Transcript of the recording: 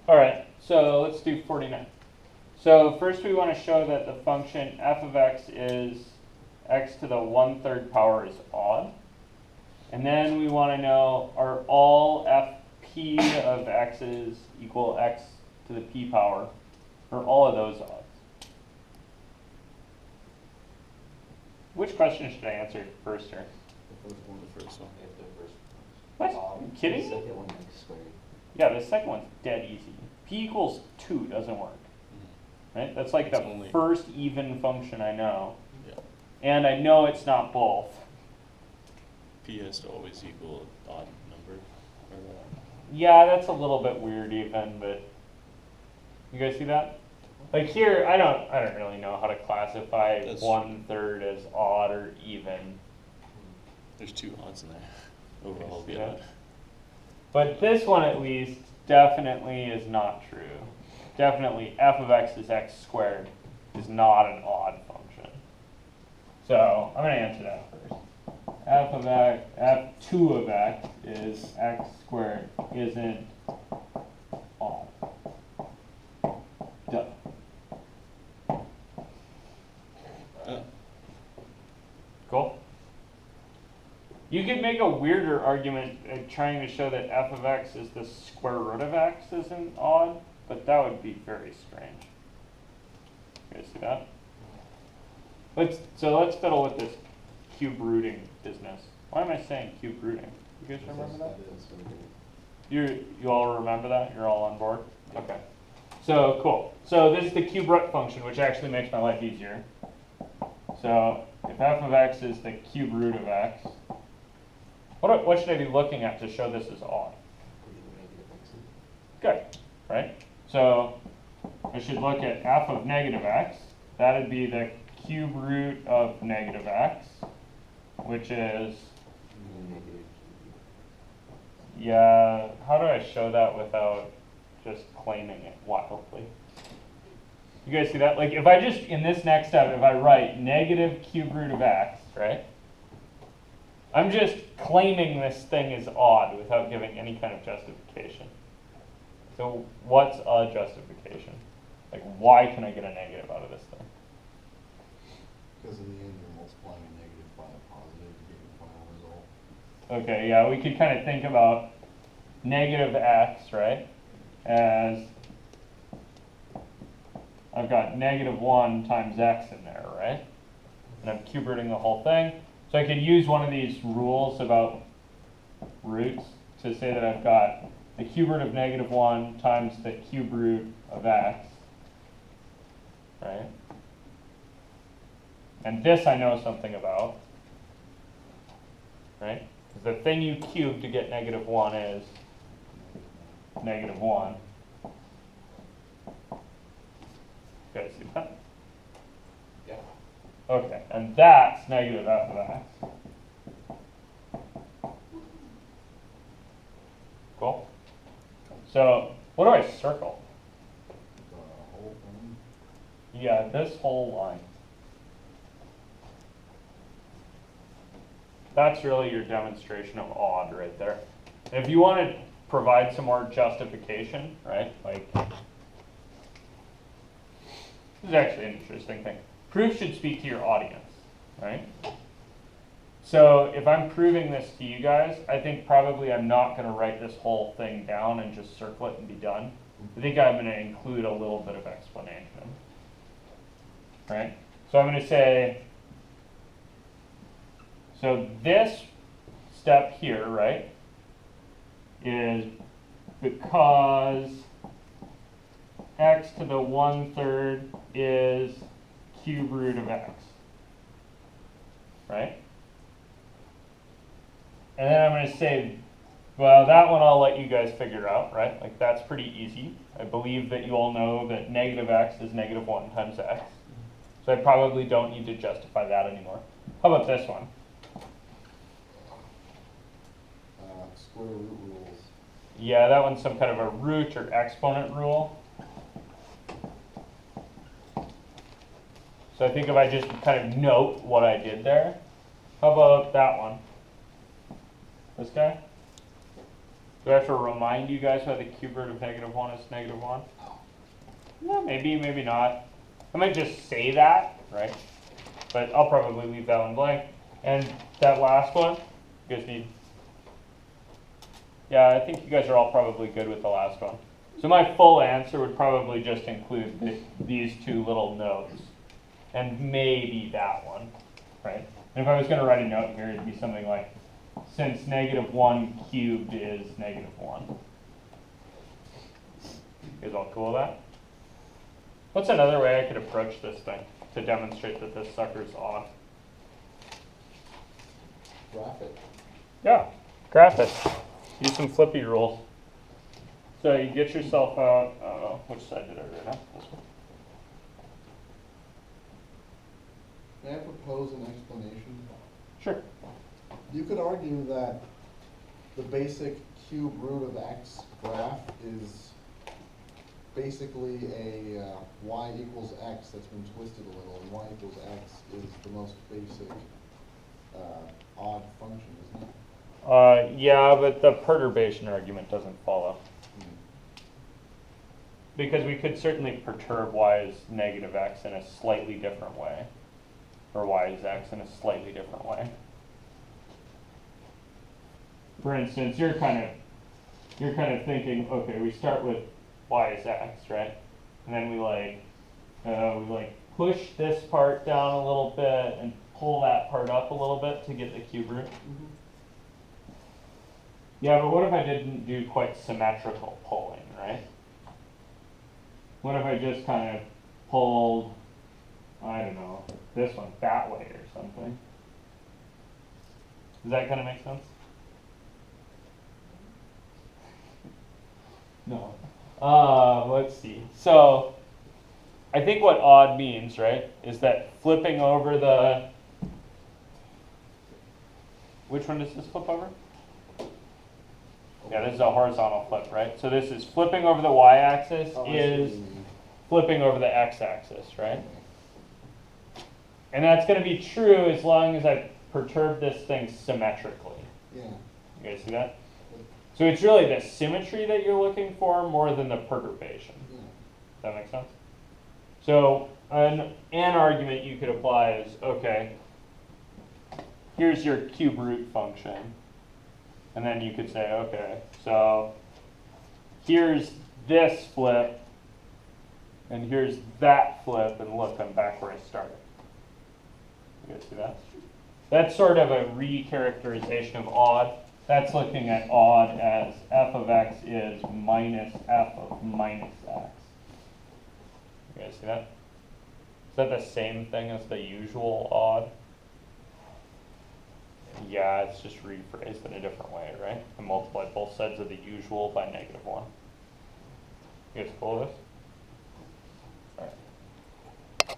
All right, so let's do 49. So first we want to show that the function f of x is x to the 1/3 power is odd. And then we want to know, are all fp of x's equal x to the p power? Are all of those odds? Which question should I answer first here? The first one. The first one. If the first What? Are you kidding The me? second one x squared. Yeah, the second one's dead easy. P equals 2 doesn't work. Right? That's like It's the only- first even function I know. Yeah. And I know it's not both. P has to always equal an odd number. Or, Yeah, that's a little bit weird even, but you guys see that? Like here, I don't really know how to classify That's- 1/3 as odd or even. there's two odds in there. Overall, it'll be Yeah. odd. But this one at least definitely is not true. Definitely f of x is x squared is not an odd function. So I'm going to answer that first. F of x, f2 of x is x squared isn't odd. Duh. Cool. You could make a weirder argument trying to show that f of x is the square root of x isn't odd, but that would be very strange. You guys see that? So let's fiddle with this cube rooting business. Why am I saying cube rooting? You guys remember that? You all remember that? You're all on board? Okay. So what So this is the cube root function, which actually makes my life easier. So if f of x is the cube root of x, what should I be looking at to show this is odd? Good, right? So I should look at f of negative x. That would be the cube root of negative x, which is, yeah, how do I show that without just claiming it wildly? You guys see that? Like if I just, in this next step, if I write negative cube root of x, right? I'm just claiming this thing is odd without giving any kind of justification. So what's a justification? Like why can I get a negative out of this thing? Because in the end, you're multiplying a negative by a positive to get your final result. Okay, yeah, we could kind of think about negative x, right, as I've got negative 1 times x in there, right? And I'm cube rooting the whole thing. So I could use one of these rules about roots to say that I've got the cube root of negative 1 times the cube root of x, right? And this I know something about, right? The thing you cube to get negative 1 is negative 1. You guys see that? Yeah. Okay, and that's negative f of x. Cool. So what do I circle? The whole thing. Yeah, this whole line. That's really your demonstration of odd right there. And if you want to provide some more justification, right, like, this is actually an interesting thing. Proof should speak to your audience, right? So if I'm proving this to you guys, I think probably I'm not going to write this whole thing down and just circle it and be done. I think I'm going to include a little bit of explanation, right? So I'm going to say, so this step here, right, is because x to the 1/3 is cube root of x, right? And then I'm going to say, well, that one I'll let you guys figure out, right? Like that's pretty easy. I believe that you all know that negative x is negative 1 times x. So I probably don't need to justify that anymore. How about this one? Square root rules. Yeah, that one's some kind of a root or exponent rule. So I think if I just kind of note what I did there. How about that one? This guy? Do I have to remind you guys why the cube root of -1 is -1? No, maybe, maybe not. I might just say that, right? But I'll probably leave that one blank. And that last one, you guys need. Yeah, I think you guys are all probably good with the last one. So my full answer would probably just include these two little notes. And maybe that one, right? And if I was going to write a note here, it'd be something like, since -1 cubed is -1. You guys all cool with that? What's another way I could approach this thing to demonstrate that this sucker's odd? Graph it. Yeah, graph it. Use some flippy rules. So you get yourself out, I don't know, which side did I write on? This one. May I propose an explanation? Sure. You could argue that the basic cube root of x graph is basically a y equals x that's been twisted a little, and y equals x is the most basic odd function, isn't it? Yeah, but the perturbation argument doesn't follow. Because we could certainly perturb y as -x in a slightly different way. Or y is x in a slightly different way. For instance, you're kind of thinking, okay, we start with y is x, right? And then we push this part down a little bit and pull that part up a little bit to get the cube root. Mm-hmm. Yeah, but what if I didn't do quite symmetrical pulling, right? What if I just kind of pulled, I don't know, this one that way or something? Does that kind of make sense? No. Let's see. So, I think what odd means, right, is that flipping over the, which one does this flip over? Yeah, this is a horizontal flip, right? So this is flipping over the y-axis Oh, I see what is you mean. flipping over the x-axis, right? And that's going to be true as long as I perturb this thing symmetrically. Yeah. You guys see that? So it's really the symmetry that you're looking for more than the perturbation. Yeah. Does that make sense? So an argument you could apply is, okay, here's your cube root function. And then you could say, okay, so here's this flip, and here's that flip, and look, I'm back where I started. You guys see that? That's sort of a recharacterization of odd. That's looking at odd as f of x is minus f of minus x. You guys see that? Is that the same thing as the usual odd? Yeah, it's just rephrased in a different way, right? I multiply both sides of the usual by -1. You guys cool with this?